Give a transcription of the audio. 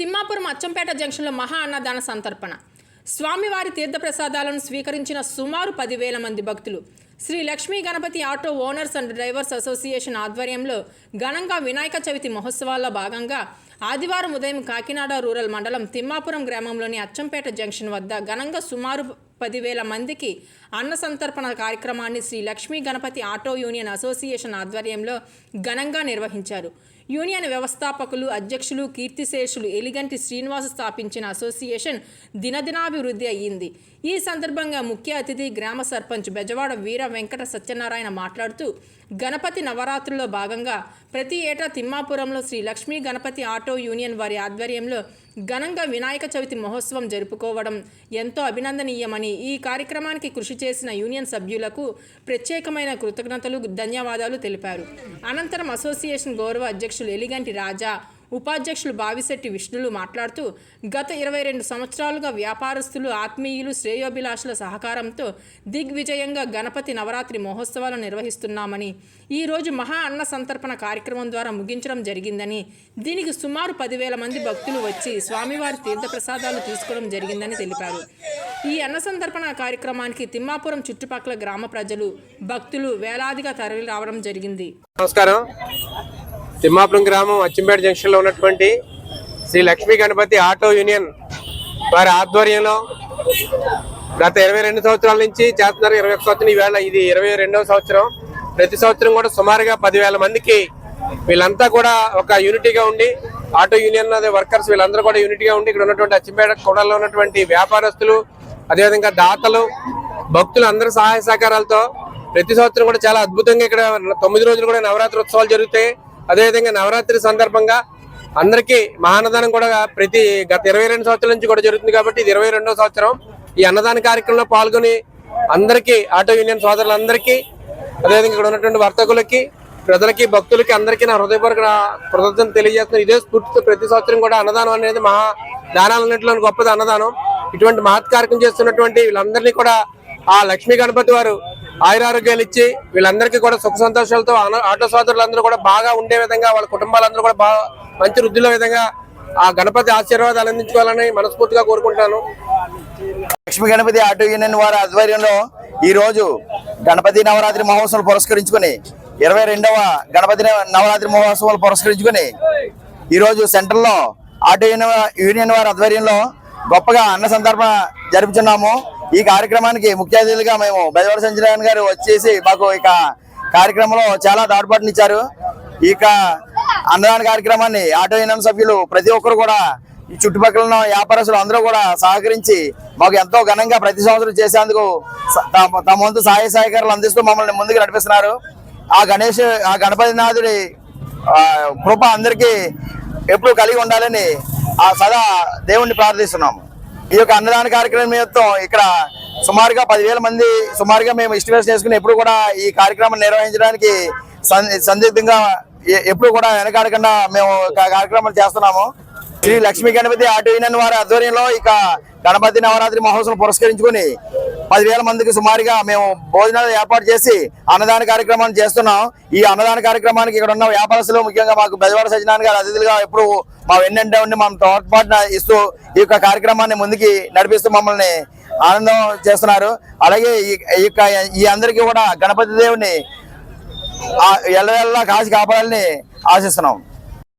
తిమ్మాపురం అచ్చంపేట జంక్షన్లో మహా అన్నదాన సంతర్పణ. స్వామివారి తీర్థప్రసాదాలను స్వీకరించిన సుమారు 10,000 మంది భక్తులు. Shri Lakshmi Ganapati auto owners and drivers association ఆధ్వర్యంలో ఘనంగా వినాయక చవితి మహోత్సవాల్లో భాగంగా ఆదివారం ఉదయం కాకినాడ రూరల్ మండలం తిమ్మాపురం గ్రామంలోని అచ్చంపేట జంక్షన్ వద్ద ఘనంగా సుమారు 10,000 మందికి అన్న సంతర్పణ కార్యక్రమాన్ని Shri Lakshmi Ganapati auto union association ఆధ్వర్యంలో ఘనంగా నిర్వహించారు. యూనియన్ వ్యవస్థాపకులు అధ్యక్షులు కీర్తిశేషులు ఎలిగంటి శ్రీనివాస్ స్థాపించిన అసోసియేషన్ దినదినాభివృద్ధి అయ్యింది. ఈ సందర్భంగా ముఖ్య అతిథి గ్రామ సర్పంచ్ బెజవాడ వీర వెంకట సత్యనారాయణ మాట్లాడుతూ గణపతి నవరాత్రుల్లో భాగంగా ప్రతి ఏటా తిమ్మాపురంలో శ్రీ లక్ష్మీ గణపతి ఆటో యూనియన్ వారి ఆధ్వర్యంలో ఘనంగా వినాయక చవితి మహోత్సవం జరుపుకోవడం ఎంతో అభినందనీయమని, ఈ కార్యక్రమానికి కృషి చేసిన యూనియన్ సభ్యులకు ప్రత్యేకమైన కృతజ్ఞతలు, ధన్యవాదాలు తెలిపారు. అనంతరం అసోసియేషన్ గౌరవ అధ్యక్షులు ఎలిగంటి రాజా, ఉపాధ్యక్షులు బావిశెట్టి విష్ణులు మాట్లాడుతూ గత 22 సంవత్సరాలుగా వ్యాపారస్తులు, ఆత్మీయులు, శ్రేయోభిలాషుల సహకారంతో దిగ్విజయంగా గణపతి నవరాత్రి మహోత్సవాలు నిర్వహిస్తున్నామని, ఈరోజు మహా అన్న సంతర్పణ కార్యక్రమం ద్వారా ముగించడం జరిగిందని, దీనికి సుమారు 10,000 మంది భక్తులు వచ్చి స్వామివారి తీర్థప్రసాదాలు తీసుకోవడం జరిగిందని తెలిపారు. ఈ అన్న సంతర్పణ కార్యక్రమానికి తిమ్మాపురం చుట్టుపక్కల గ్రామ ప్రజలు, భక్తులు వేలాదిగా తరలి రావడం జరిగింది. నమస్కారం. తిమ్మాపురం గ్రామం అచ్చంపేట జంక్షన్ లో ఉన్నటువంటి శ్రీ లక్ష్మీ గణపతి ఆటో యూనియన్ వారి ఆధ్వర్యంలో గత 22 సంవత్సరాల నుంచి చేస్తున్నారు. 21 సంవత్సరం, ఈవేళ ఇది 22వ సంవత్సరం. ప్రతి సంవత్సరం కూడా సుమారుగా 10,000 మందికి వీళ్ళంతా కూడా ఒక యూనిటీగా ఉండి, ఆటో యూనియన్ వర్కర్స్ వీళ్ళందరూ కూడా యూనిటీగా ఉండి ఇక్కడ ఉన్నటువంటి అచ్చంపేట కూడల్లో ఉన్నటువంటి వ్యాపారస్తులు, అదేవిధంగా దాతలు, భక్తులు అందరూ సహాయ సహకారాలతో ప్రతి సంవత్సరం కూడా చాలా అద్భుతంగా ఇక్కడ 9 రోజులు కూడా నవరాత్రి ఉత్సవాలు జరుగుతాయి. అదేవిధంగా నవరాత్రి సందర్భంగా అందరికీ మహాన్నదానం కూడా గత 22 సంవత్సరాల నుంచి కూడా జరుగుతుంది కాబట్టి ఇది 22వ సంవత్సరం. ఈ అన్నదాన కార్యక్రమంలో పాల్గొని అందరికీ, ఆటో యూనియన్ సోదరులందరికీ, అదేవిధంగా ఇక్కడ ఉన్నటువంటి వర్తకులకి, ప్రజలకి, భక్తులకి అందరికీ నా హృదయపూర్వక కృతజ్ఞతలు తెలియజేస్తున్నాను. ఇదే స్ఫూర్తితో ప్రతి సంవత్సరం కూడా అన్నదానం అనేది మహా దానాలన్నింటిలో గొప్పది అన్నదానం. ఇటువంటి మహత్ కార్యక్రమం చేస్తున్నటువంటి వీళ్ళందరినీ కూడా ఆ లక్ష్మీ గణపతి వారు ఆయురారోగ్యాలు ఇచ్చి వీళ్ళందరికీ కూడా సుఖ సంతోషాలతో ఆటో సోదరులందరూ కూడా బాగా ఉండే విధంగా, వాళ్ళ కుటుంబాలందరూ కూడా బాగా మంచి వృద్ధిలో విధంగా ఆ గణపతి ఆశీర్వాదాలు అందించుకోవాలని మనస్ఫూర్తిగా కోరుకుంటున్నాను. లక్ష్మీ గణపతి ఆటో యూనియన్ వారి ఆధ్వర్యంలో ఈ రోజు గణపతి నవరాత్రి మహోత్సవాలు పురస్కరించుకుని 22వ గణపతి నవరాత్రి మహోత్సవాలు పురస్కరించుకుని ఈ రోజు సెంటర్ లో ఆటో యూనియన్ వారి ఆధ్వర్యంలో గొప్పగా అన్న సందర్భ జరుపుతున్నాము. ఈ కార్యక్రమానికి ముఖ్య అతిథులుగా మేము బెజవాడ సంజయ్ గారు వచ్చేసి మాకు ఇక కార్యక్రమంలో చాలా తోడ్పాటునిచ్చారు. ఇక అన్నదాన కార్యక్రమాన్ని ఆటో యూనియన్ సభ్యులు ప్రతి ఒక్కరు కూడా, ఈ చుట్టుపక్కల ఉన్న వ్యాపారస్తులు అందరూ కూడా సహకరించి మాకు ఎంతో ఘనంగా ప్రతి సంవత్సరం చేసేందుకు తమ వంతు సహాయ సహకారాలు అందిస్తూ మమ్మల్ని ముందుకు నడిపిస్తున్నారు. ఆ గణపతి నాథుడి కృప అందరికీ ఎప్పుడు కలిగి ఉండాలని ఆ సదా దేవుణ్ణి ప్రార్థిస్తున్నాము. ఈ యొక్క అన్నదాన కార్యక్రమం నిమిత్తం ఇక్కడ సుమారుగా 10,000 మంది సుమారుగా మేము ఎస్టిమేట్ చేసుకుని ఎప్పుడు కూడా ఈ కార్యక్రమం నిర్వహించడానికి సందిగ్ధంగా ఎప్పుడు కూడా వెనకాడకుండా మేము కార్యక్రమాలు చేస్తున్నాము. శ్రీ లక్ష్మీ గణపతి ఆటో యూనియన్ వారి ఆధ్వర్యంలో ఇక గణపతి నవరాత్రి మహోత్సవం పురస్కరించుకుని 10,000 మందికి సుమారుగా మేము భోజనాలు ఏర్పాటు చేసి అన్నదాన కార్యక్రమాన్ని చేస్తున్నాం. ఈ అన్నదాన కార్యక్రమానికి ఇక్కడ ఉన్న వ్యాపారస్తులు, ముఖ్యంగా మాకు బెజవాడ సత్యనారాయణ గారు అతిథులుగా ఎప్పుడు మా వెన్నంటే ఉండి మనం తోడ్పాటున ఇస్తూ ఈ యొక్క కార్యక్రమాన్ని ముందుకి నడిపిస్తూ మమ్మల్ని ఆనందం చేస్తున్నారు. అలాగే ఈ అందరికీ కూడా గణపతి దేవుని ఎల్లవెల్లా కాచి కాపాడాలని ఆశిస్తున్నాం.